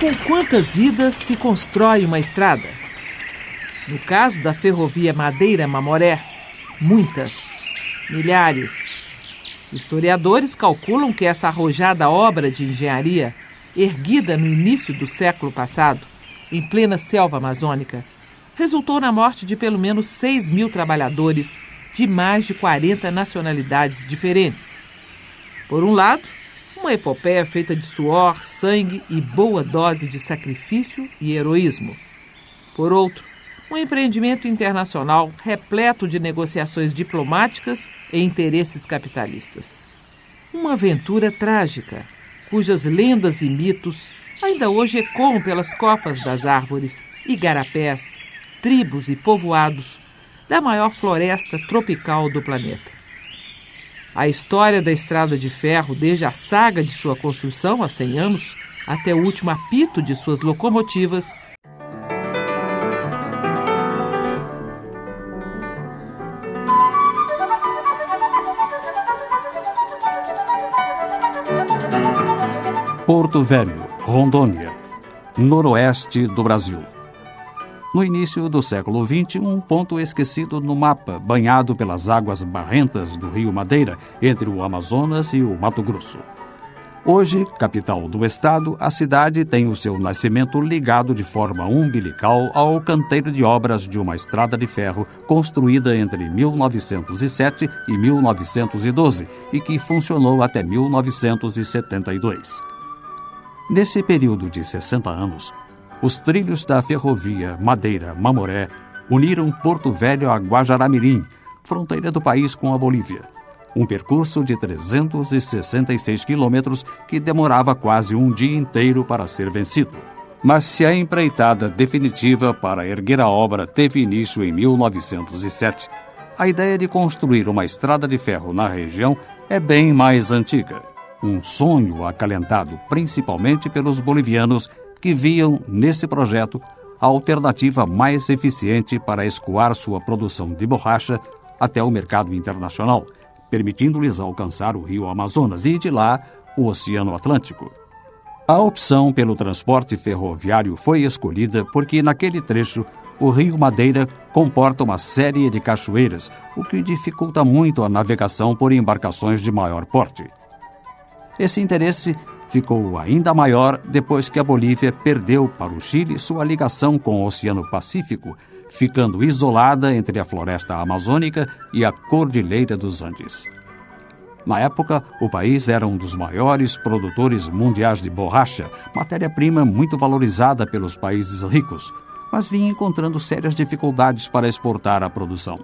Com quantas vidas se constrói uma estrada? No caso da ferrovia Madeira-Mamoré, muitas, milhares. Historiadores calculam que essa arrojada obra de engenharia, erguida no início do século passado, em plena selva amazônica, resultou na morte de pelo menos 6.000 trabalhadores de mais de 40 nacionalidades diferentes. Por um lado, uma epopeia feita de suor, sangue e boa dose de sacrifício e heroísmo. Por outro, um empreendimento internacional repleto de negociações diplomáticas e interesses capitalistas. Uma aventura trágica, cujas lendas e mitos ainda hoje ecoam pelas copas das árvores, igarapés, tribos e povoados da maior floresta tropical do planeta. A história da Estrada de Ferro, desde a saga de sua construção há 100 anos, até o último apito de suas locomotivas, Porto Velho, Rondônia, noroeste do Brasil. No início do século XX, um ponto esquecido no mapa, banhado pelas águas barrentas do Rio Madeira, entre o Amazonas e o Mato Grosso. Hoje, capital do estado, a cidade tem o seu nascimento ligado de forma umbilical ao canteiro de obras de uma estrada de ferro construída entre 1907 e 1912 e que funcionou até 1972. Nesse período de 60 anos, os trilhos da ferrovia Madeira-Mamoré uniram Porto Velho a Guajará-Mirim, fronteira do país com a Bolívia. Um percurso de 366 quilômetros que demorava quase um dia inteiro para ser vencido. Mas se a empreitada definitiva para erguer a obra teve início em 1907, a ideia de construir uma estrada de ferro na região é bem mais antiga. Um sonho acalentado principalmente pelos bolivianos que viam nesse projeto a alternativa mais eficiente para escoar sua produção de borracha até o mercado internacional, permitindo-lhes alcançar o rio Amazonas e, de lá, o Oceano Atlântico. A opção pelo transporte ferroviário foi escolhida porque, naquele trecho, o rio Madeira comporta uma série de cachoeiras, o que dificulta muito a navegação por embarcações de maior porte. Esse interesse ficou ainda maior depois que a Bolívia perdeu para o Chile sua ligação com o Oceano Pacífico, ficando isolada entre a floresta amazônica e a Cordilheira dos Andes. Na época, o país era um dos maiores produtores mundiais de borracha, matéria-prima muito valorizada pelos países ricos, mas vinha encontrando sérias dificuldades para exportar a produção.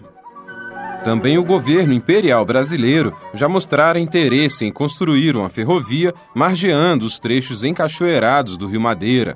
Também o governo imperial brasileiro já mostrara interesse em construir uma ferrovia margeando os trechos encachoeirados do Rio Madeira.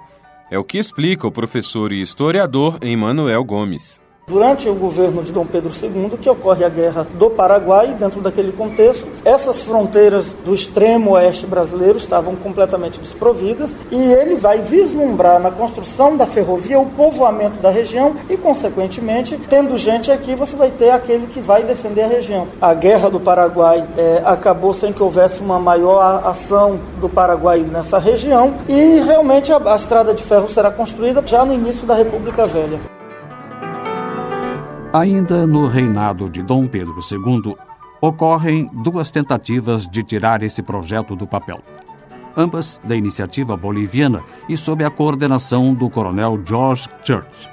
É o que explica o professor e historiador Emanuel Gomes. Durante o governo de Dom Pedro II, que ocorre a Guerra do Paraguai, dentro daquele contexto, essas fronteiras do extremo oeste brasileiro estavam completamente desprovidas e ele vai vislumbrar na construção da ferrovia o povoamento da região e, consequentemente, tendo gente aqui, você vai ter aquele que vai defender a região. A Guerra do Paraguai acabou sem que houvesse uma maior ação do Paraguai nessa região e, realmente, a estrada de ferro será construída já no início da República Velha. Ainda no reinado de Dom Pedro II, ocorrem duas tentativas de tirar esse projeto do papel. Ambas da iniciativa boliviana e sob a coordenação do coronel George Church.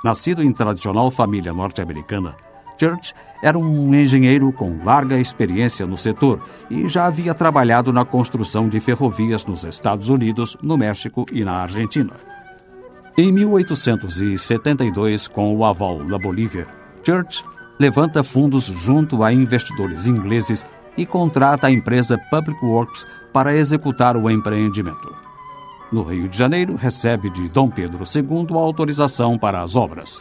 Nascido em tradicional família norte-americana, Church era um engenheiro com larga experiência no setor e já havia trabalhado na construção de ferrovias nos Estados Unidos, no México e na Argentina. Em 1872, com o aval da Bolívia, Church levanta fundos junto a investidores ingleses e contrata a empresa Public Works para executar o empreendimento. No Rio de Janeiro, recebe de Dom Pedro II a autorização para as obras.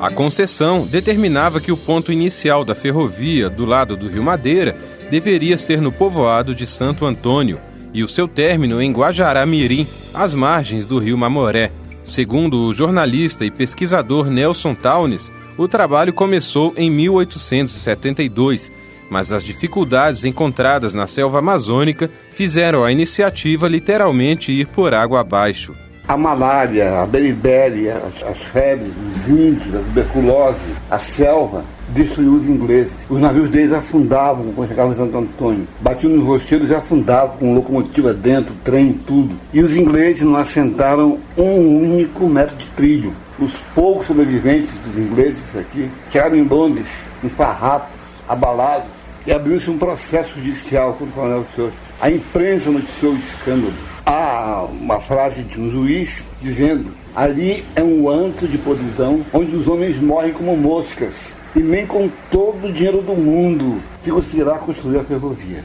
A concessão determinava que o ponto inicial da ferrovia, do lado do Rio Madeira, deveria ser no povoado de Santo Antônio, e o seu término em Guajará-Mirim, às margens do rio Mamoré. Segundo o jornalista e pesquisador Nelson Townes, o trabalho começou em 1872 mas as dificuldades encontradas na selva amazônica fizeram a iniciativa literalmente ir por água abaixo. A malária, a beribéria, as febres, os índios, a tuberculose, a selva destruiu os ingleses. Os navios deles afundavam quando chegavam em Santo Antônio. Batiam nos rosteiros e afundavam com locomotiva dentro, trem, tudo. E os ingleses não assentaram um único metro de trilho. Os poucos sobreviventes dos ingleses aqui chegaram em Londres, em farrapos, abalados, e abriu-se um processo judicial contra o Coronel Churchill. A imprensa noticiou o escândalo. Há uma frase de um juiz dizendo: ali é um antro de podridão onde os homens morrem como moscas e nem com todo o dinheiro do mundo se conseguirá construir a ferrovia.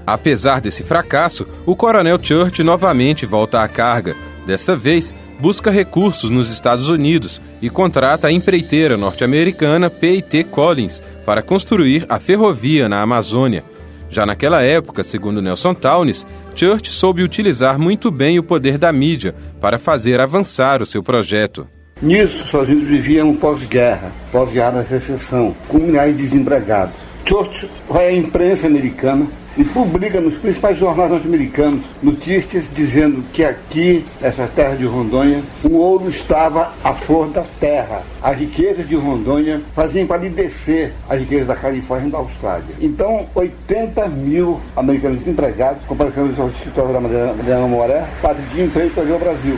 Apesar desse fracasso, o Coronel Churchill novamente volta à carga. Desta vez, busca recursos nos Estados Unidos e contrata a empreiteira norte-americana P&T Collins para construir a ferrovia na Amazônia. Já naquela época, segundo Nelson Townes, Churchill soube utilizar muito bem o poder da mídia para fazer avançar o seu projeto. Nisso, os Estados Unidos viviam pós-guerra da secessão, com milhares de desempregados. Churchill vai à imprensa americana e publica nos principais jornais norte-americanos notícias dizendo que aqui, nessa terra de Rondônia, o ouro estava à flor da terra. As riquezas de Rondônia faziam palidecer as riquezas da Califórnia e da Austrália. Então, 80 mil americanos desempregados compareceram ao escritório da Mariana Mamoré para pedir emprego para vir ao Brasil.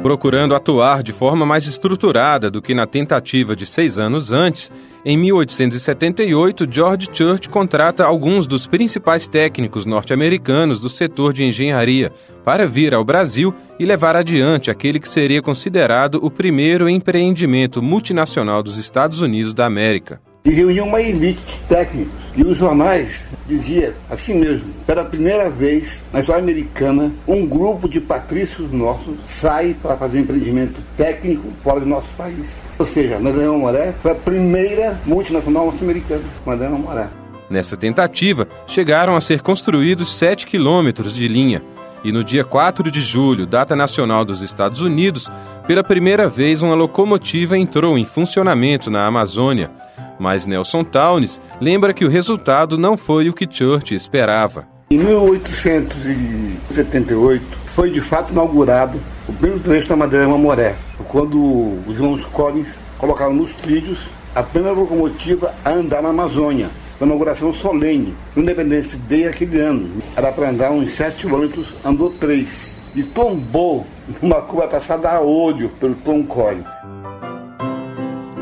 Procurando atuar de forma mais estruturada do que na tentativa de 6 anos antes, em 1878, George Churchill contrata alguns dos principais técnicos norte-americanos do setor de engenharia para vir ao Brasil e levar adiante aquele que seria considerado o primeiro empreendimento multinacional dos Estados Unidos da América. E reuniu uma elite de técnicos. E os jornais diziam assim mesmo: pela primeira vez na história americana, um grupo de patrícios nossos sai para fazer um empreendimento técnico fora do nosso país. Ou seja, a Mariana Mamoré foi a primeira multinacional norte-americana, Mariana Mamoré. Nessa tentativa, chegaram a ser construídos 7 quilômetros de linha. E no dia 4 de julho, data nacional dos Estados Unidos, pela primeira vez uma locomotiva entrou em funcionamento na Amazônia. Mas Nelson Townes lembra que o resultado não foi o que Churchill esperava. Em 1878, foi de fato inaugurado o primeiro trecho da Mariana Mamoré, quando os irmãos Collins colocaram nos trilhos a primeira locomotiva a andar na Amazônia. Uma inauguração solene, Independência Day aquele ano. Era para andar uns 7 quilômetros, andou 3. E tombou numa curva passada a olho pelo Tom Collins.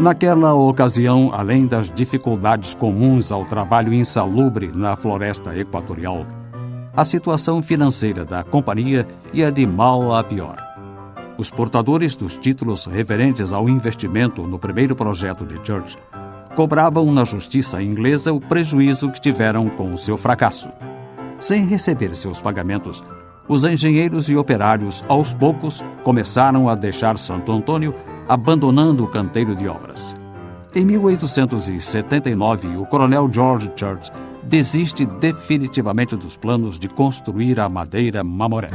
Naquela ocasião, além das dificuldades comuns ao trabalho insalubre na floresta equatorial, a situação financeira da companhia ia de mal a pior. Os portadores dos títulos referentes ao investimento no primeiro projeto de Churchill cobravam na justiça inglesa o prejuízo que tiveram com o seu fracasso. Sem receber seus pagamentos, os engenheiros e operários, aos poucos, começaram a deixar Santo Antônio, abandonando o canteiro de obras. Em 1879, o coronel George Churchill desiste definitivamente dos planos de construir a Madeira Mamoré.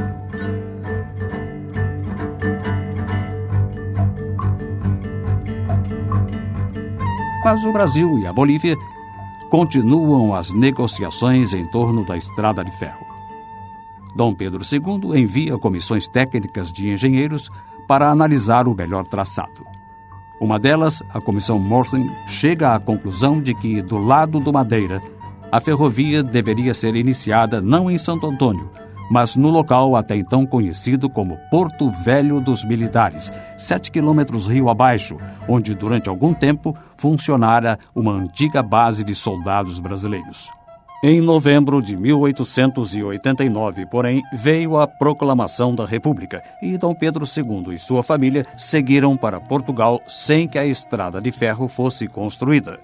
Mas o Brasil e a Bolívia continuam as negociações em torno da estrada de ferro. Dom Pedro II envia comissões técnicas de engenheiros para analisar o melhor traçado. Uma delas, a Comissão Morton, chega à conclusão de que, do lado do Madeira, a ferrovia deveria ser iniciada não em Santo Antônio, mas no local até então conhecido como Porto Velho dos Militares, 7 quilômetros rio abaixo, onde durante algum tempo funcionara uma antiga base de soldados brasileiros. Em novembro de 1889, porém, veio a proclamação da República e Dom Pedro II e sua família seguiram para Portugal sem que a estrada de ferro fosse construída.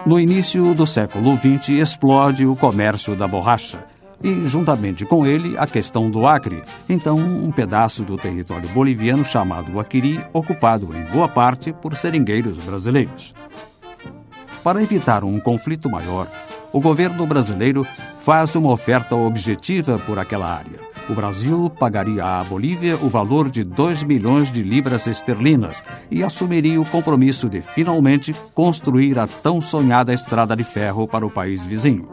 No início do século XX, explode o comércio da borracha e, juntamente com ele, a questão do Acre, então um pedaço do território boliviano chamado Aquiri, ocupado em boa parte por seringueiros brasileiros. Para evitar um conflito maior, o governo brasileiro faz uma oferta objetiva por aquela área, o Brasil pagaria à Bolívia o valor de 2 milhões de libras esterlinas e assumiria o compromisso de finalmente construir a tão sonhada estrada de ferro para o país vizinho.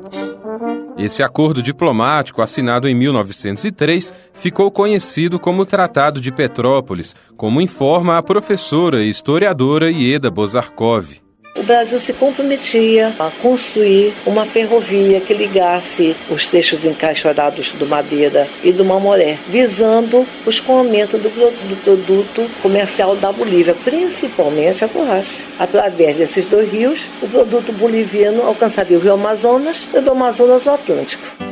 Esse acordo diplomático, assinado em 1903, ficou conhecido como Tratado de Petrópolis, como informa a professora e historiadora Ieda Bozarkov. O Brasil se comprometia a construir uma ferrovia que ligasse os trechos encaixotados do Madeira e do Mamoré, visando o escoamento do produto comercial da Bolívia, principalmente a borracha. Através desses dois rios, o produto boliviano alcançaria o Rio Amazonas e do Amazonas o Atlântico.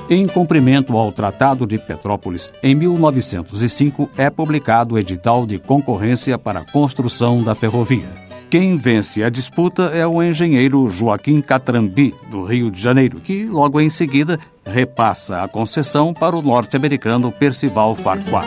Em cumprimento ao Tratado de Petrópolis, em 1905 é publicado o edital de concorrência para a construção da ferrovia. Quem vence a disputa é o engenheiro Joaquim Catrambi, do Rio de Janeiro, que logo em seguida repassa a concessão para o norte-americano Percival Farquhar.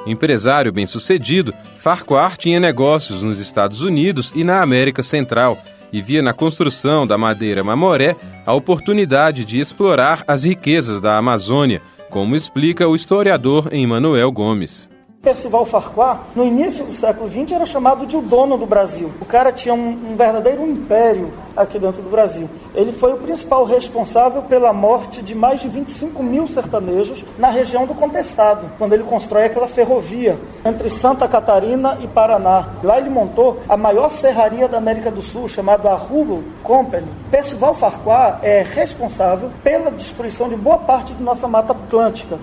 Empresário bem-sucedido, Farquhar tinha negócios nos Estados Unidos e na América Central, e via na construção da madeira Mamoré a oportunidade de explorar as riquezas da Amazônia, como explica o historiador Emanuel Gomes. Percival Farquhar, no início do século XX, era chamado de o dono do Brasil. O cara tinha um verdadeiro império aqui dentro do Brasil. Ele foi o principal responsável pela morte de mais de 25 mil sertanejos na região do Contestado, quando ele constrói aquela ferrovia entre Santa Catarina e Paraná. Lá ele montou a maior serraria da América do Sul, chamada Arrubal Company. Percival Farquhar é responsável pela destruição de boa parte de nossa Mata Atlântica.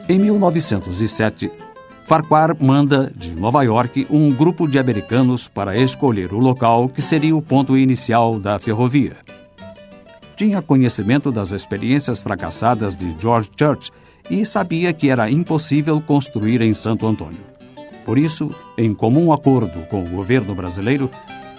Em 1907, Farquhar manda de Nova York um grupo de americanos para escolher o local que seria o ponto inicial da ferrovia. Tinha conhecimento das experiências fracassadas de George Church e sabia que era impossível construir em Santo Antônio. Por isso, em comum acordo com o governo brasileiro,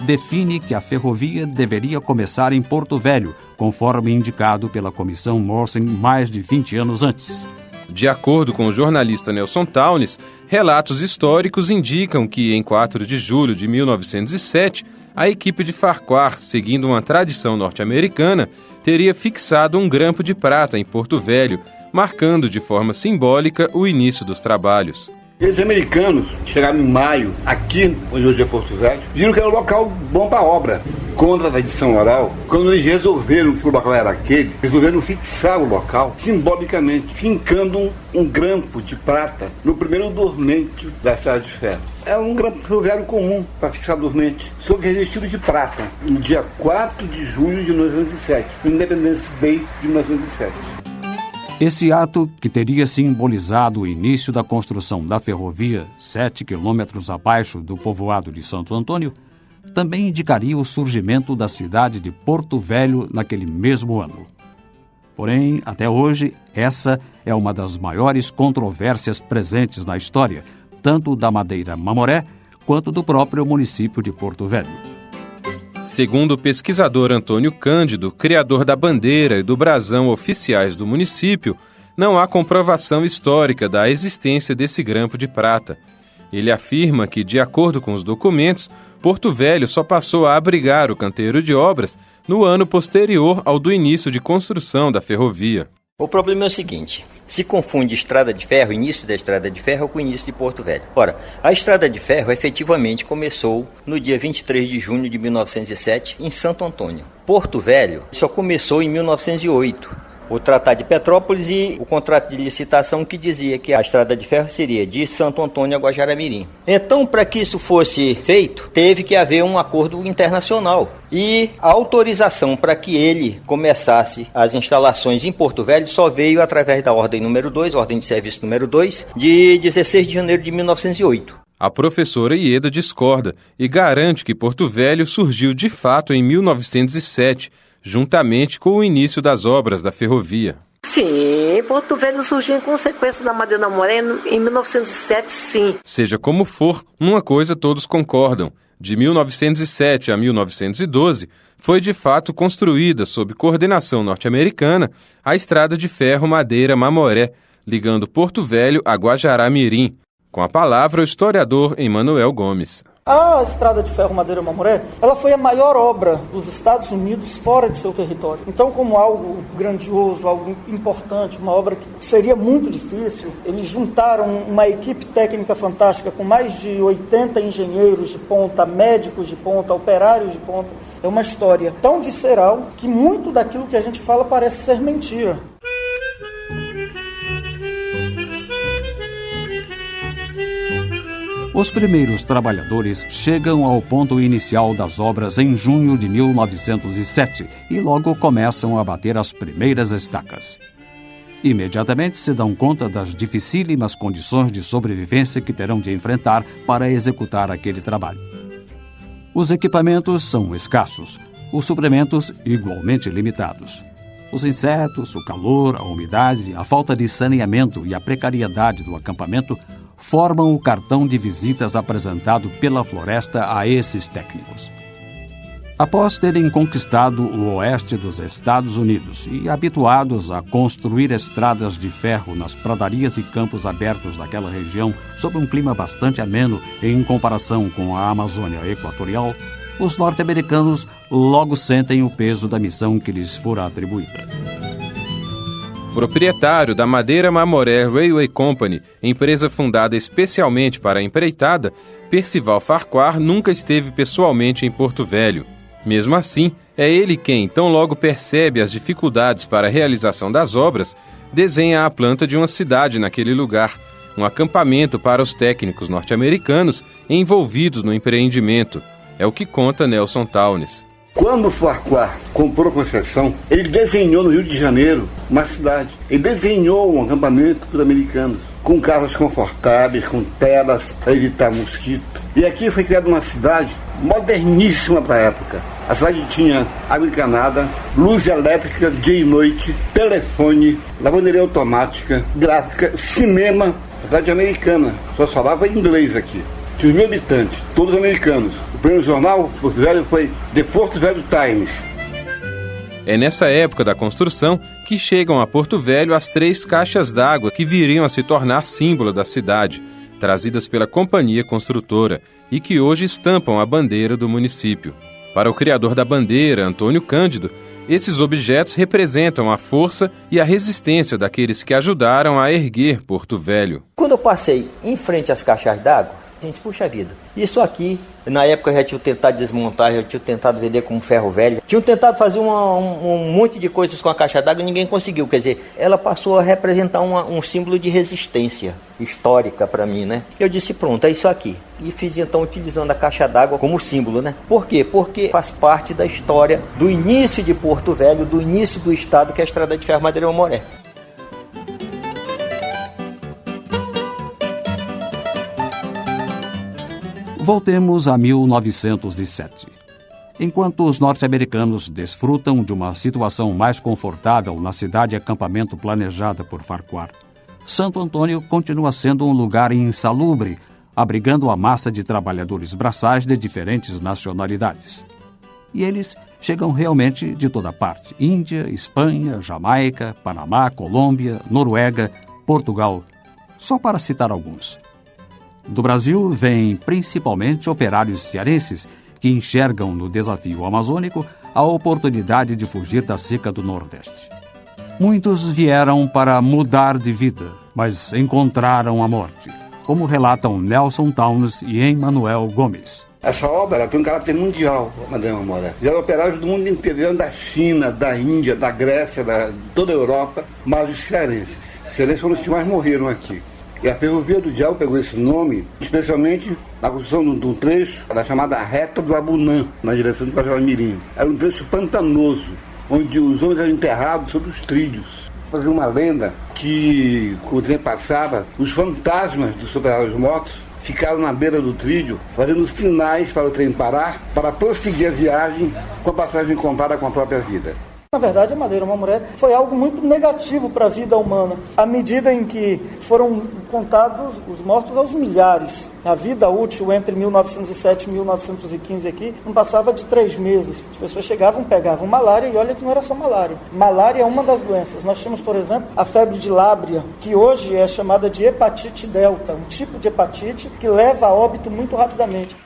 define que a ferrovia deveria começar em Porto Velho, conforme indicado pela Comissão Morrison mais de 20 anos antes. De acordo com o jornalista Nelson Townes, relatos históricos indicam que, em 4 de julho de 1907, a equipe de Farquhar, seguindo uma tradição norte-americana, teria fixado um grampo de prata em Porto Velho, marcando de forma simbólica o início dos trabalhos. Eles americanos chegaram em maio, aqui onde hoje é Porto Velho, viram que era um local bom para a obra. Contra a tradição oral, quando eles resolveram que o local era aquele, resolveram fixar o local simbolicamente, fincando um grampo de prata no primeiro dormente da estrada de ferro. É um grampo ferroviário comum para fixar dormente, só que revestido de prata, no dia 4 de julho de 1907, no Independence Day de 1907. Esse ato, que teria simbolizado o início da construção da ferrovia 7 quilômetros abaixo do povoado de Santo Antônio, também indicaria o surgimento da cidade de Porto Velho naquele mesmo ano. Porém, até hoje, essa é uma das maiores controvérsias presentes na história, tanto da madeira Mamoré quanto do próprio município de Porto Velho. Segundo o pesquisador Antônio Cândido, criador da bandeira e do brasão oficiais do município, não há comprovação histórica da existência desse grampo de prata. Ele afirma que, de acordo com os documentos, Porto Velho só passou a abrigar o canteiro de obras no ano posterior ao do início de construção da ferrovia. O problema é o seguinte, se confunde estrada de ferro, início da estrada de ferro com o início de Porto Velho. Ora, a estrada de ferro efetivamente começou no dia 23 de junho de 1907 em Santo Antônio. Porto Velho só começou em 1908. O Tratado de Petrópolis e o contrato de licitação que dizia que a estrada de ferro seria de Santo Antônio a Guajará-Mirim. Então, para que isso fosse feito, teve que haver um acordo internacional. E a autorização para que ele começasse as instalações em Porto Velho só veio através da Ordem número 2, Ordem de Serviço número 2, de 16 de janeiro de 1908. A professora Ieda discorda e garante que Porto Velho surgiu de fato em 1907, juntamente com o início das obras da ferrovia. Sim, Porto Velho surgiu em consequência da Madeira Mamoré em 1907, sim. Seja como for, numa coisa todos concordam. De 1907 a 1912, foi de fato construída, sob coordenação norte-americana, a estrada de ferro Madeira Mamoré, ligando Porto Velho a Guajará-Mirim. Com a palavra, o historiador Emanuel Gomes. A Estrada de Ferro Madeira Mamoré, ela foi a maior obra dos Estados Unidos fora de seu território. Então, como algo grandioso, algo importante, uma obra que seria muito difícil, eles juntaram uma equipe técnica fantástica com mais de 80 engenheiros de ponta, médicos de ponta, operários de ponta. É uma história tão visceral que muito daquilo que a gente fala parece ser mentira. Os primeiros trabalhadores chegam ao ponto inicial das obras em junho de 1907 e logo começam a bater as primeiras estacas. Imediatamente se dão conta das dificílimas condições de sobrevivência que terão de enfrentar para executar aquele trabalho. Os equipamentos são escassos, os suprimentos igualmente limitados. Os insetos, o calor, a umidade, a falta de saneamento e a precariedade do acampamento formam o cartão de visitas apresentado pela floresta a esses técnicos. Após terem conquistado o oeste dos Estados Unidos e habituados a construir estradas de ferro nas pradarias e campos abertos daquela região sob um clima bastante ameno em comparação com a Amazônia Equatorial, os norte-americanos logo sentem o peso da missão que lhes fora atribuída. Proprietário da Madeira Mamoré Railway Company, empresa fundada especialmente para a empreitada, Percival Farquhar nunca esteve pessoalmente em Porto Velho. Mesmo assim, é ele quem, tão logo percebe as dificuldades para a realização das obras, desenha a planta de uma cidade naquele lugar, um acampamento para os técnicos norte-americanos envolvidos no empreendimento. É o que conta Nelson Townes. Quando o Farquhar comprou a concessão, ele desenhou no Rio de Janeiro uma cidade. Ele desenhou um acampamento para os americanos, com casas confortáveis, com telas para evitar mosquito. E aqui foi criada uma cidade moderníssima para a época. A cidade tinha água encanada, luz elétrica dia e noite, telefone, lavanderia automática, gráfica, cinema. A cidade americana, só falava inglês aqui. Tinha 1.000 habitantes, todos americanos. O primeiro jornal, Porto Velho, foi The Porto Velho Times. É nessa época da construção que chegam a Porto Velho as 3 caixas d'água que viriam a se tornar símbolo da cidade, trazidas pela companhia construtora, e que hoje estampam a bandeira do município. Para o criador da bandeira, Antônio Cândido, esses objetos representam a força e a resistência daqueles que ajudaram a erguer Porto Velho. Quando eu passei em frente às caixas d'água, gente, puxa vida, isso aqui, na época já tinha tentado desmontar, já tinha tentado vender como ferro velho, tinham tentado fazer um monte de coisas com a caixa d'água e ninguém conseguiu, quer dizer, ela passou a representar um símbolo de resistência histórica para mim, né? Eu disse, pronto, é isso aqui. E fiz então utilizando a caixa d'água como símbolo, né? Por quê? Porque faz parte da história do início de Porto Velho, do início do estado, que é a Estrada de Ferro Madeira Mamoré. Voltemos a 1907. Enquanto os norte-americanos desfrutam de uma situação mais confortável na cidade-acampamento planejada por Farquhar, Santo Antônio continua sendo um lugar insalubre, abrigando a massa de trabalhadores braçais de diferentes nacionalidades. E eles chegam realmente de toda parte: Índia, Espanha, Jamaica, Panamá, Colômbia, Noruega, Portugal, só para citar alguns. Do Brasil vêm principalmente operários cearenses que enxergam no desafio amazônico a oportunidade de fugir da seca do Nordeste. Muitos vieram para mudar de vida, mas encontraram a morte, como relatam Nelson Townes e Emmanuel Gomes. Essa obra tem um caráter mundial, Madeira Mamoré. Já operários do mundo inteiro, da China, da Índia, da Grécia, de toda a Europa, mas os cearenses. Os cearenses foram os que mais morreram aqui. E a Ferrovia do Diabo pegou esse nome, especialmente na construção de um trecho da chamada Reta do Abunã, na direção de Guajará-Mirim. Era um trecho pantanoso, onde os homens eram enterrados sobre os trilhos. Havia uma lenda que, quando o trem passava, os fantasmas dos operários mortos ficaram na beira do trilho, fazendo sinais para o trem parar, para prosseguir a viagem com a passagem comprada com a própria vida. Na verdade, a Madeira Mamoré foi algo muito negativo para a vida humana, à medida em que foram contados os mortos aos milhares. A vida útil entre 1907 e 1915 aqui não passava de 3 meses. As pessoas chegavam, pegavam malária, e olha que não era só malária. Malária é uma das doenças. Nós tínhamos, por exemplo, a febre de Lábrea, que hoje é chamada de hepatite delta, um tipo de hepatite que leva a óbito muito rapidamente.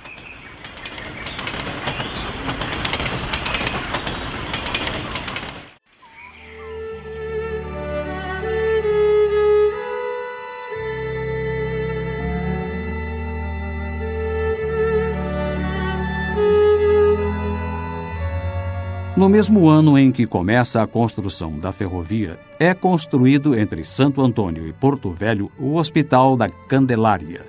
No mesmo ano em que começa a construção da ferrovia, é construído entre Santo Antônio e Porto Velho o Hospital da Candelária.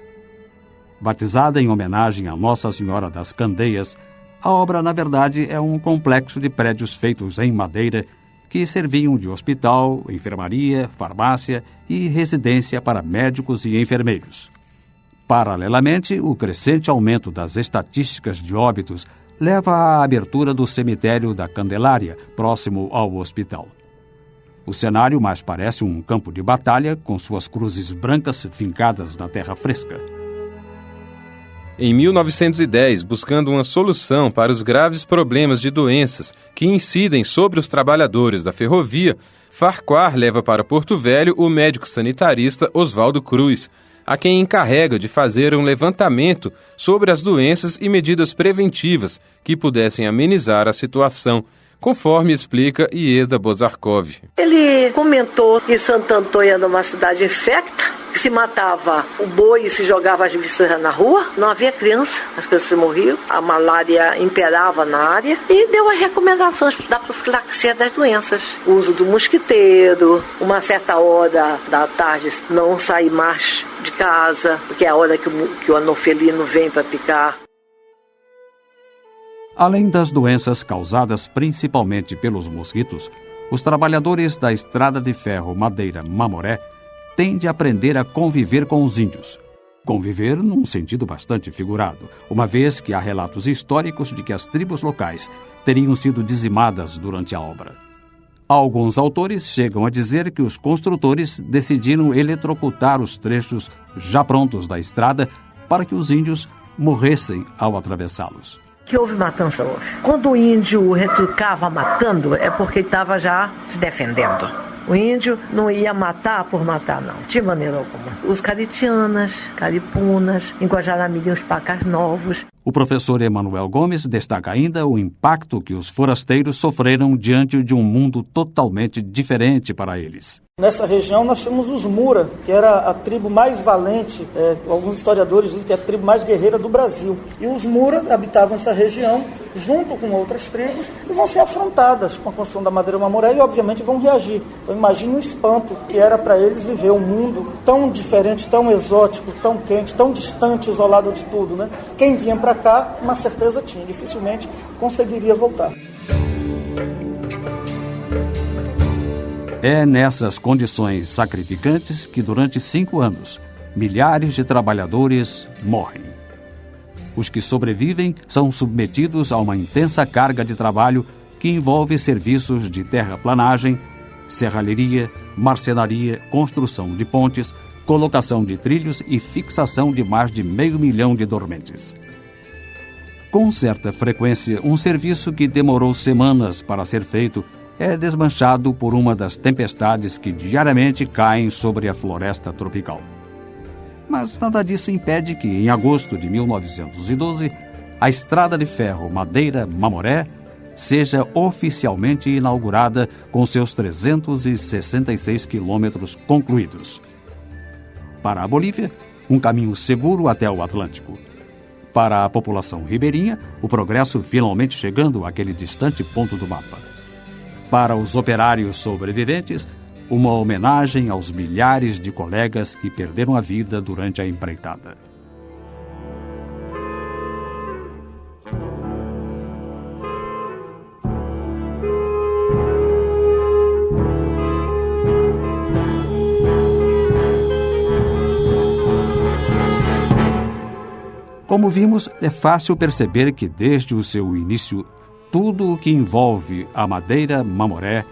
Batizada em homenagem a Nossa Senhora das Candeias, a obra, na verdade, é um complexo de prédios feitos em madeira que serviam de hospital, enfermaria, farmácia e residência para médicos e enfermeiros. Paralelamente, o crescente aumento das estatísticas de óbitos leva à abertura do cemitério da Candelária, próximo ao hospital. O cenário mais parece um campo de batalha, com suas cruzes brancas fincadas na terra fresca. Em 1910, buscando uma solução para os graves problemas de doenças que incidem sobre os trabalhadores da ferrovia, Farquhar leva para Porto Velho o médico sanitarista Oswaldo Cruz, a quem encarrega de fazer um levantamento sobre as doenças e medidas preventivas que pudessem amenizar a situação, conforme explica Ieda Bozarkov. Ele comentou que Santo Antônio era uma cidade infecta, que se matava o boi e se jogava as visceras na rua, não havia criança, as crianças morriam, a malária imperava na área e deu as recomendações da profilaxia das doenças. O uso do mosquiteiro, uma certa hora da tarde não sair mais de casa, porque é a hora que o anofelino vem para picar. Além das doenças causadas principalmente pelos mosquitos, os trabalhadores da Estrada de Ferro Madeira Mamoré têm de aprender a conviver com os índios. Conviver num sentido bastante figurado, uma vez que há relatos históricos de que as tribos locais teriam sido dizimadas durante a obra. Alguns autores chegam a dizer que os construtores decidiram eletrocutar os trechos já prontos da estrada para que os índios morressem ao atravessá-los. Que houve matança, houve. Quando o índio retrucava matando, é porque ele estava já se defendendo. O índio não ia matar por matar, não, de maneira alguma. Os caritianas, caripunas, em Guajará-Mirim os pacas novos. O professor Emanuel Gomes destaca ainda o impacto que os forasteiros sofreram diante de um mundo totalmente diferente para eles. Nessa região nós tínhamos os Mura, que era a tribo mais valente, alguns historiadores dizem que é a tribo mais guerreira do Brasil. E os Mura habitavam essa região junto com outras tribos e vão ser afrontadas com a construção da Madeira Mamoré e obviamente vão reagir. Então imagine o espanto que era para eles viver um mundo tão diferente, tão exótico, tão quente, tão distante, isolado de tudo, né? Quem vinha para cá, uma certeza tinha, dificilmente conseguiria voltar. É nessas condições sacrificantes que, durante 5 anos, milhares de trabalhadores morrem. Os que sobrevivem são submetidos a uma intensa carga de trabalho que envolve serviços de terraplanagem, serralheria, marcenaria, construção de pontes, colocação de trilhos e fixação de mais de 500 mil de dormentes. Com certa frequência, um serviço que demorou semanas para ser feito é desmanchado por uma das tempestades que diariamente caem sobre a floresta tropical. Mas nada disso impede que, em agosto de 1912, a Estrada de Ferro Madeira Mamoré seja oficialmente inaugurada com seus 366 quilômetros concluídos. Para a Bolívia, um caminho seguro até o Atlântico. Para a população ribeirinha, o progresso finalmente chegando àquele distante ponto do mapa. Para os operários sobreviventes, uma homenagem aos milhares de colegas que perderam a vida durante a empreitada. Como vimos, é fácil perceber que desde o seu início, tudo o que envolve a Madeira Mamoré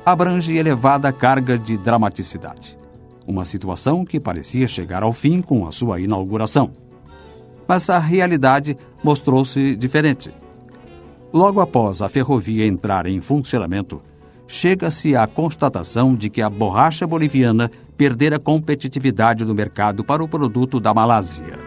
abrange elevada carga de dramaticidade. Uma situação que parecia chegar ao fim com a sua inauguração. Mas a realidade mostrou-se diferente. Logo após a ferrovia entrar em funcionamento, chega-se à constatação de que a borracha boliviana perdera competitividade no mercado para o produto da Malásia.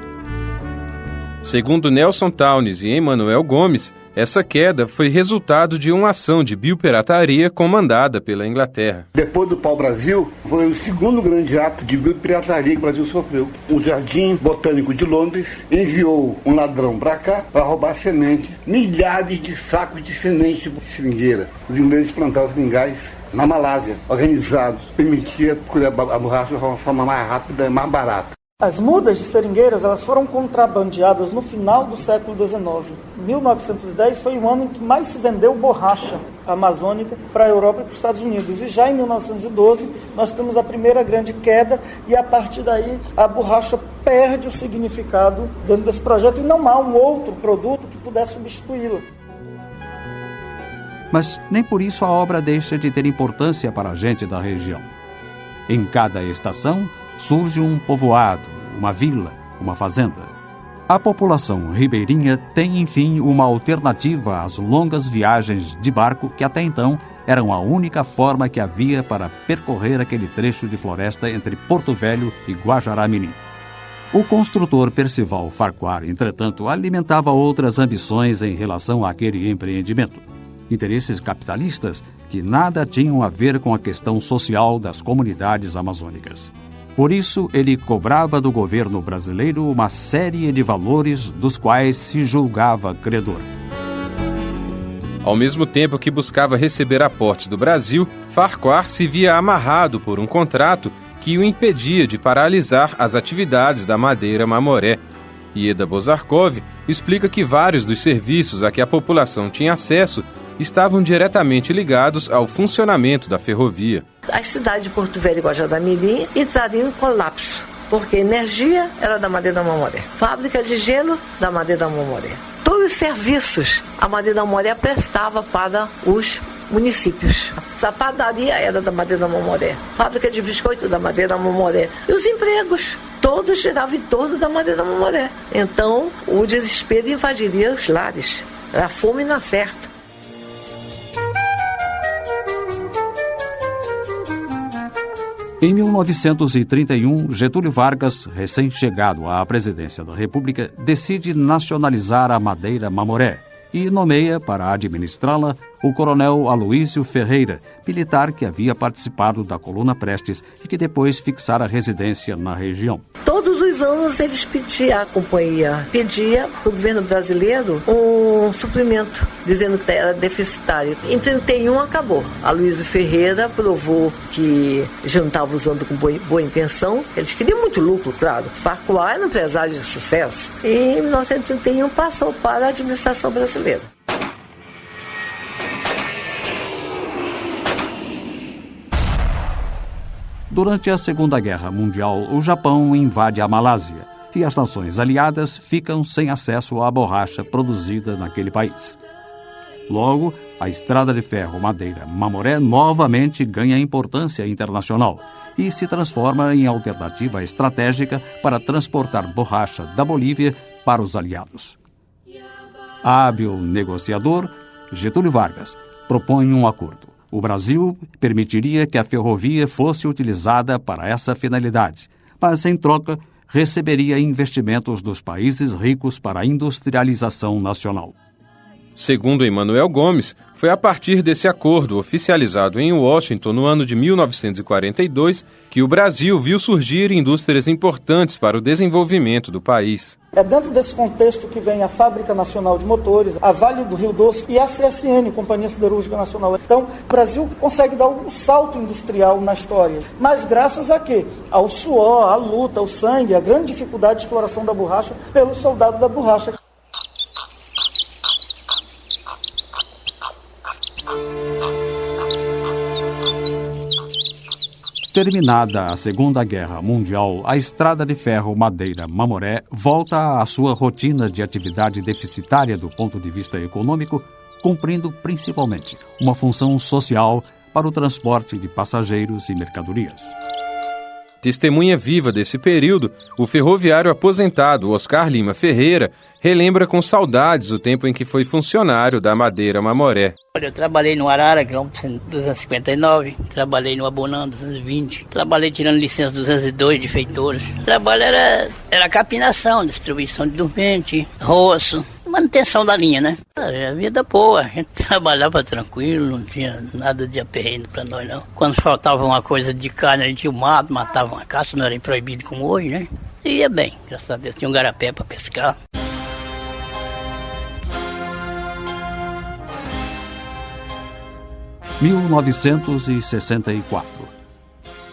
Segundo Nelson Townes e Emanuel Gomes, Essa queda foi resultado de uma ação de biopirataria comandada pela Inglaterra. Depois do pau-brasil, foi o segundo grande ato de biopirataria que o Brasil sofreu. O Jardim Botânico de Londres enviou um ladrão para cá para roubar semente. Milhares de sacos de semente de seringueira. Os ingleses plantavam seringuais na Malásia, organizados. Permitia colher a borracha de uma forma mais rápida e mais barata. As mudas de seringueiras, elas foram contrabandeadas no final do século XIX. 1910 foi o ano em que mais se vendeu borracha amazônica para a Europa e para os Estados Unidos. E já em 1912 nós temos a primeira grande queda e a partir daí a borracha perde o significado dentro desse projeto e não há um outro produto que pudesse substituí-la. Mas nem por isso a obra deixa de ter importância para a gente da região. Em cada estação surge um povoado, uma vila, uma fazenda. A população ribeirinha tem, enfim, uma alternativa às longas viagens de barco que até então eram a única forma que havia para percorrer aquele trecho de floresta entre Porto Velho e Guajará-Mirim. O construtor Percival Farquhar, entretanto, alimentava outras ambições em relação àquele empreendimento. Interesses capitalistas que nada tinham a ver com a questão social das comunidades amazônicas. Por isso, ele cobrava do governo brasileiro uma série de valores dos quais se julgava credor. Ao mesmo tempo que buscava receber aportes do Brasil, Farquhar se via amarrado por um contrato que o impedia de paralisar as atividades da Madeira Mamoré. Ieda Bozarkov explica que vários dos serviços a que a população tinha acesso estavam diretamente ligados ao funcionamento da ferrovia. As cidades de Porto Velho e Guajará-Mirim entrariam em colapso, porque energia era da Madeira Mamoré, fábrica de gelo da Madeira Mamoré. Todos os serviços a Madeira Mamoré prestava para os municípios. A padaria era da Madeira Mamoré, fábrica de biscoito da Madeira Mamoré. E os empregos, todos giravam em torno da Madeira Mamoré. Então, o desespero invadiria os lares. A fome não acerta. Em 1931, Getúlio Vargas, recém-chegado à presidência da República, decide nacionalizar a Madeira Mamoré e nomeia para administrá-la o coronel Aloísio Ferreira, militar que havia participado da Coluna Prestes e que depois fixara residência na região. Todos os anos eles pediam, a companhia pedia para o governo brasileiro um suprimento, dizendo que era deficitário. Em 31 acabou. Aloísio Ferreira provou que já não estava usando com boa intenção. Eles queriam muito lucro, claro. Farquhar era um empresário de sucesso. E em 1931 passou para a administração brasileira. Durante a Segunda Guerra Mundial, o Japão invade a Malásia e as nações aliadas ficam sem acesso à borracha produzida naquele país. Logo, a estrada de ferro Madeira Mamoré novamente ganha importância internacional e se transforma em alternativa estratégica para transportar borracha da Bolívia para os aliados. Hábil negociador, Getúlio Vargas propõe um acordo. O Brasil permitiria que a ferrovia fosse utilizada para essa finalidade, mas, em troca, receberia investimentos dos países ricos para a industrialização nacional. Segundo Emanuel Gomes, foi a partir desse acordo oficializado em Washington no ano de 1942 que o Brasil viu surgir indústrias importantes para o desenvolvimento do país. É dentro desse contexto que vem a Fábrica Nacional de Motores, a Vale do Rio Doce e a CSN, Companhia Siderúrgica Nacional. Então, o Brasil consegue dar um salto industrial na história. Mas graças a quê? Ao suor, à luta, ao sangue, à grande dificuldade de exploração da borracha pelo soldado da borracha. Terminada a Segunda Guerra Mundial, a estrada de ferro Madeira Mamoré volta à sua rotina de atividade deficitária do ponto de vista econômico, cumprindo principalmente uma função social para o transporte de passageiros e mercadorias. Testemunha viva desse período, o ferroviário aposentado Oscar Lima Ferreira relembra com saudades o tempo em que foi funcionário da Madeira Mamoré. Eu trabalhei no Arara, quilômetro 259, trabalhei no Abunã, 220, trabalhei tirando licença 202 de feitores. O trabalho era capinação, distribuição de dormente, roço, uma manutenção da linha, né? A vida boa, a gente trabalhava tranquilo, não tinha nada de aperreio pra nós, não. Quando faltava uma coisa de carne, a gente ia o mato, matava uma caça, não era proibido como hoje, né? E ia bem, graças a Deus, tinha um garapé pra pescar. Em 1964.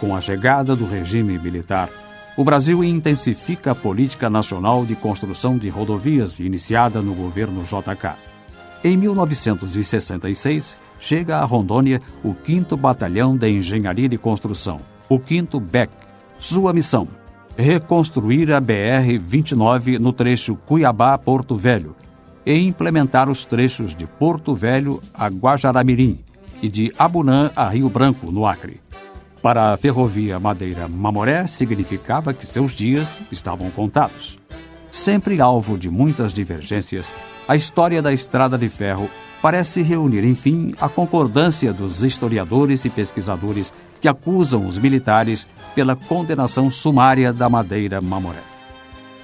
Com a chegada do regime militar, o Brasil intensifica a política nacional de construção de rodovias iniciada no governo JK. Em 1966, chega a Rondônia o 5º Batalhão de Engenharia de Construção, o 5º BEC. Sua missão: reconstruir a BR-29 no trecho Cuiabá-Porto Velho e implementar os trechos de Porto Velho a Guajará-Mirim e de Abunã a Rio Branco, no Acre. Para a ferrovia Madeira-Mamoré, significava que seus dias estavam contados. Sempre alvo de muitas divergências, a história da Estrada de Ferro parece reunir, enfim, a concordância dos historiadores e pesquisadores que acusam os militares pela condenação sumária da Madeira-Mamoré.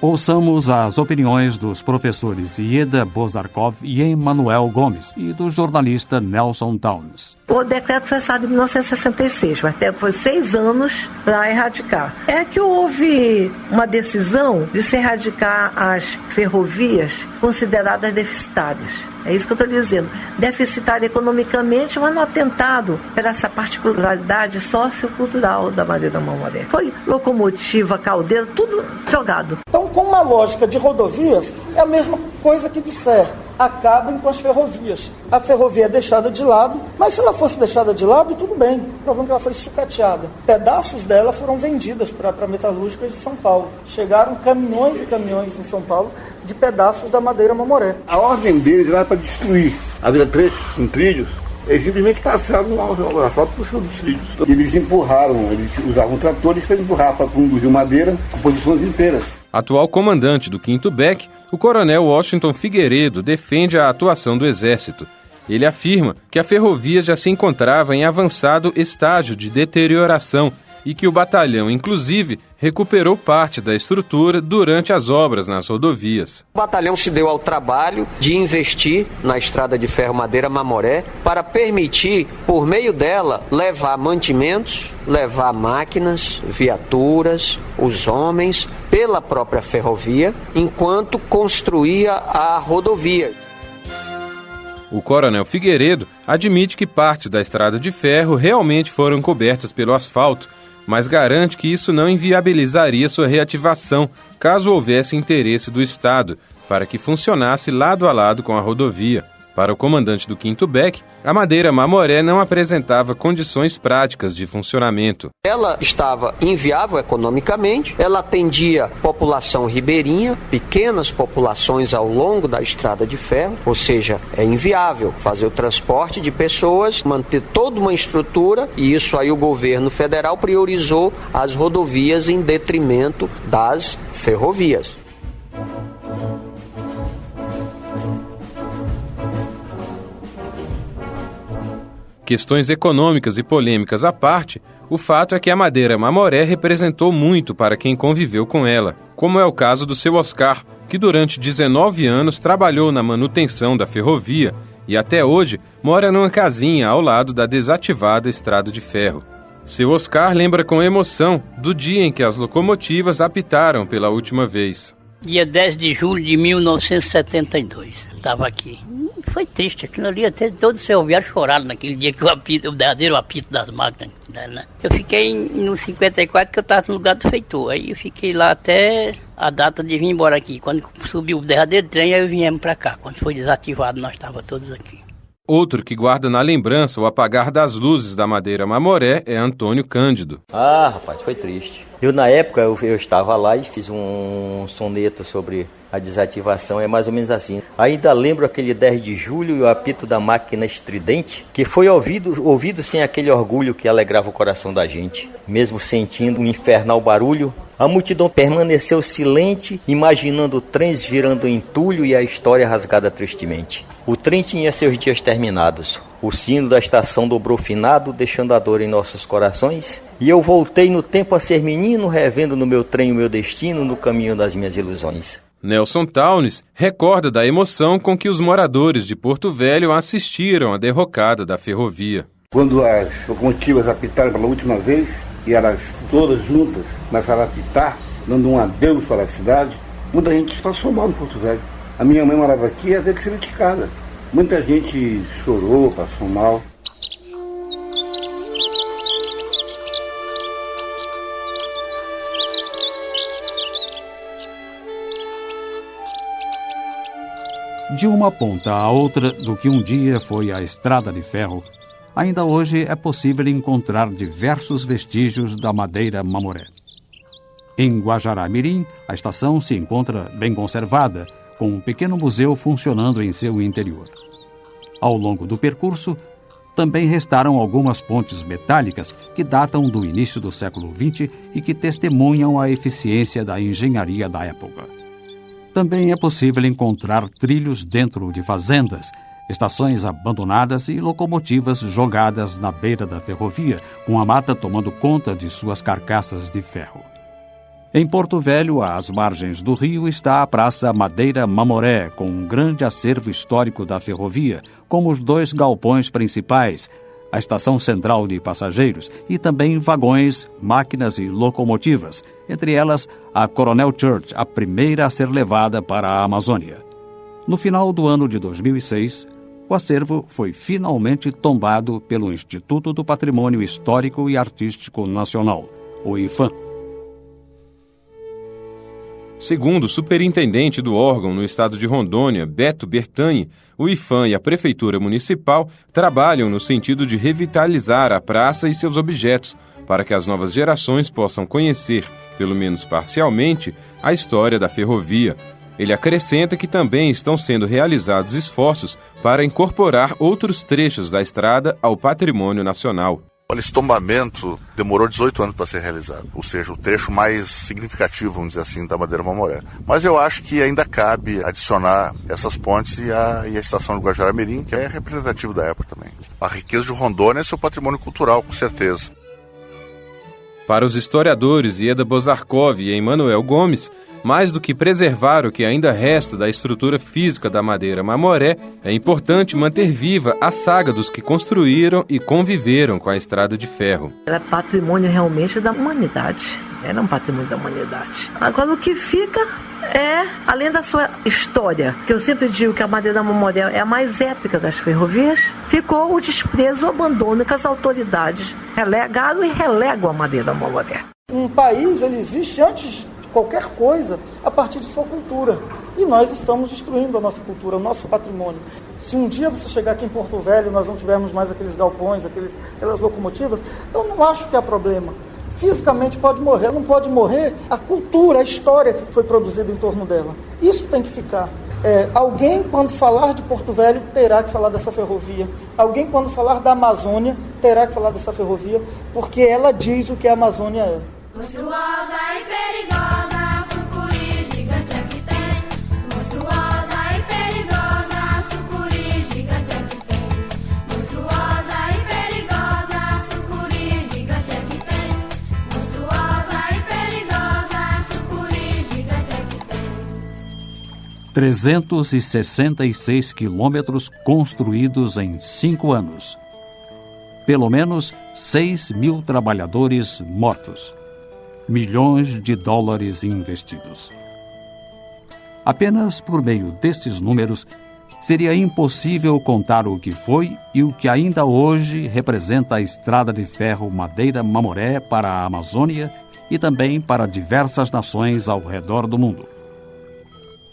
Ouçamos as opiniões dos professores Ieda Bozarkov e Emanuel Gomes e do jornalista Nelson Townes. O decreto foi assinado em 1966, mas foi 6 anos para erradicar. É que houve uma decisão de se erradicar as ferrovias consideradas deficitárias. É isso que eu estou dizendo. Deficitária economicamente, mas no atentado pela essa particularidade sociocultural da Madeira-Mamoré. Foi locomotiva, caldeira, tudo jogado. Então, com uma lógica de rodovias, é a mesma coisa que disser: acabem com as ferrovias. A ferrovia é deixada de lado, mas se ela fosse deixada de lado, tudo bem. O problema é que ela foi sucateada. Pedaços dela foram vendidas para metalúrgicas de São Paulo. Chegaram caminhões e caminhões em São Paulo de pedaços da Madeira-Mamoré. A ordem deles era para destruir. Havia trechos com trilhos, eles simplesmente passaram o asfalto por cima dos trilhos. Eles empurraram, eles usavam tratores para empurrar para o fundo do Rio Madeira com posições inteiras. Atual comandante do 5º BEC, o coronel Washington Figueiredo defende a atuação do Exército. Ele afirma que a ferrovia já se encontrava em avançado estágio de deterioração e que o batalhão, inclusive, recuperou parte da estrutura durante as obras nas rodovias. O batalhão se deu ao trabalho de investir na estrada de ferro Madeira-Mamoré para permitir, por meio dela, levar mantimentos, levar máquinas, viaturas, os homens, pela própria ferrovia, enquanto construía a rodovia. O coronel Figueiredo admite que partes da estrada de ferro realmente foram cobertas pelo asfalto, mas garante que isso não inviabilizaria sua reativação caso houvesse interesse do Estado para que funcionasse lado a lado com a rodovia. Para o comandante do 5º BEC, a Madeira-Mamoré não apresentava condições práticas de funcionamento. Ela estava inviável economicamente, ela atendia população ribeirinha, pequenas populações ao longo da estrada de ferro, ou seja, é inviável fazer o transporte de pessoas, manter toda uma estrutura, e isso aí o governo federal priorizou as rodovias em detrimento das ferrovias. Questões econômicas e polêmicas à parte, o fato é que a Madeira-Mamoré representou muito para quem conviveu com ela, como é o caso do seu Oscar, que durante 19 anos trabalhou na manutenção da ferrovia e até hoje mora numa casinha ao lado da desativada estrada de ferro. Seu Oscar lembra com emoção do dia em que as locomotivas apitaram pela última vez. Dia 10 de julho de 1972, estava aqui. Foi triste, aquilo ali, até todos os ferroviários choraram naquele dia que o verdadeiro apito das máquinas, né? Eu fiquei no 54, que eu estava no lugar do feitor, aí eu fiquei lá até a data de vir embora aqui. Quando subiu o derradeiro trem, aí viemos para cá. Quando foi desativado, nós estávamos todos aqui. Outro que guarda na lembrança o apagar das luzes da Madeira-Mamoré é Antônio Cândido. Ah, rapaz, foi triste. Na época, eu estava lá e fiz um soneto sobre a desativação, é mais ou menos assim. Ainda lembro aquele 10 de julho e o apito da máquina estridente, que foi ouvido sem aquele orgulho que alegrava o coração da gente. Mesmo sentindo um infernal barulho, a multidão permaneceu silente, imaginando trens virando entulho e a história rasgada tristemente. O trem tinha seus dias terminados. O sino da estação dobrou finado, deixando a dor em nossos corações. E eu voltei no tempo a ser menino, revendo no meu trem o meu destino, no caminho das minhas ilusões. Nelson Townes recorda da emoção com que os moradores de Porto Velho assistiram à derrocada da ferrovia. Quando as locomotivas apitaram pela última vez, e elas todas juntas começaram a apitar, dando um adeus para a cidade, muita gente passou mal em Porto Velho. A minha mãe morava aqui e ela teve que ser criticada. Muita gente chorou, passou mal. De uma ponta à outra do que um dia foi a estrada de ferro, ainda hoje é possível encontrar diversos vestígios da madeira Mamoré. Em Guajará-Mirim, a estação se encontra bem conservada, com um pequeno museu funcionando em seu interior. Ao longo do percurso, também restaram algumas pontes metálicas que datam do início do século XX e que testemunham a eficiência da engenharia da época. Também é possível encontrar trilhos dentro de fazendas, estações abandonadas e locomotivas jogadas na beira da ferrovia, com a mata tomando conta de suas carcaças de ferro. Em Porto Velho, às margens do rio, está a Praça Madeira Mamoré, com um grande acervo histórico da ferrovia, como os 2 galpões principais, a estação central de passageiros e também vagões, máquinas e locomotivas, entre elas a Coronel Church, a primeira a ser levada para a Amazônia. No final do ano de 2006, o acervo foi finalmente tombado pelo Instituto do Patrimônio Histórico e Artístico Nacional, o IPHAN. Segundo o superintendente do órgão no estado de Rondônia, Beto Bertani, o IPHAN e a Prefeitura Municipal trabalham no sentido de revitalizar a praça e seus objetos, para que as novas gerações possam conhecer, pelo menos parcialmente, a história da ferrovia. Ele acrescenta que também estão sendo realizados esforços para incorporar outros trechos da estrada ao patrimônio nacional. Olha, esse tombamento demorou 18 anos para ser realizado, ou seja, o trecho mais significativo, vamos dizer assim, da Madeira Mamoré. Mas eu acho que ainda cabe adicionar essas pontes e a estação de Guajará-Mirim, que é representativo da época também. A riqueza de Rondônia é seu patrimônio cultural, com certeza. Para os historiadores Ieda Bozarkov e Emanuel Gomes, mais do que preservar o que ainda resta da estrutura física da Madeira Mamoré, é importante manter viva a saga dos que construíram e conviveram com a estrada de ferro. Era patrimônio realmente da humanidade. Era um patrimônio da humanidade. Agora o que fica é, além da sua história, que eu sempre digo que a Madeira Mamoré é a mais épica das ferrovias, ficou o desprezo, o abandono que as autoridades relegaram e relegam a Madeira Mamoré. Um país, ele existe antes de qualquer coisa a partir de sua cultura. E nós estamos destruindo a nossa cultura, o nosso patrimônio. Se um dia você chegar aqui em Porto Velho e nós não tivermos mais aqueles galpões, aquelas locomotivas, eu não acho que há problema. Fisicamente pode morrer, não pode morrer a cultura, a história que foi produzida em torno dela. Isso tem que ficar. Alguém, quando falar de Porto Velho, terá que falar dessa ferrovia. Alguém, quando falar da Amazônia, terá que falar dessa ferrovia, porque ela diz o que a Amazônia é. Monstruosa e perigosa, a sucuri gigante aqui tem. Monstruosa e perigosa, a sucuri gigante aqui tem. Monstruosa e perigosa, a sucuri gigante aqui tem. Monstruosa e perigosa, a sucuri gigante aqui tem. 366 quilômetros construídos em 5 anos. Pelo menos 6.000 trabalhadores mortos. Milhões de dólares investidos. Apenas por meio desses números, seria impossível contar o que foi e o que ainda hoje representa a estrada de ferro Madeira Mamoré para a Amazônia e também para diversas nações ao redor do mundo.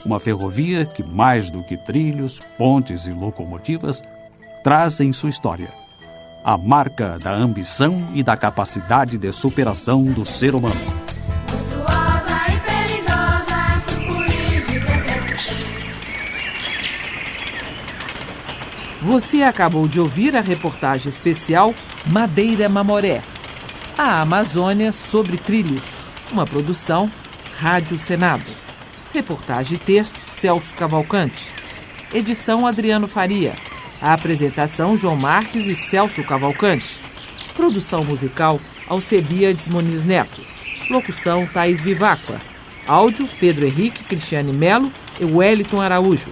Uma ferrovia que, mais do que trilhos, pontes e locomotivas, traz em sua história a marca da ambição e da capacidade de superação do ser humano. Monstruosa e perigosa, a sucuri gigante. Você acabou de ouvir a reportagem especial Madeira Mamoré, a Amazônia sobre trilhos, uma produção Rádio Senado. Reportagem e texto Celso Cavalcante. Edição Adriano Faria. A apresentação João Marques e Celso Cavalcante. Produção musical Alcebiades Moniz Neto. Locução Thaís Viváqua. Áudio, Pedro Henrique, Cristiane Melo e Wellington Araújo.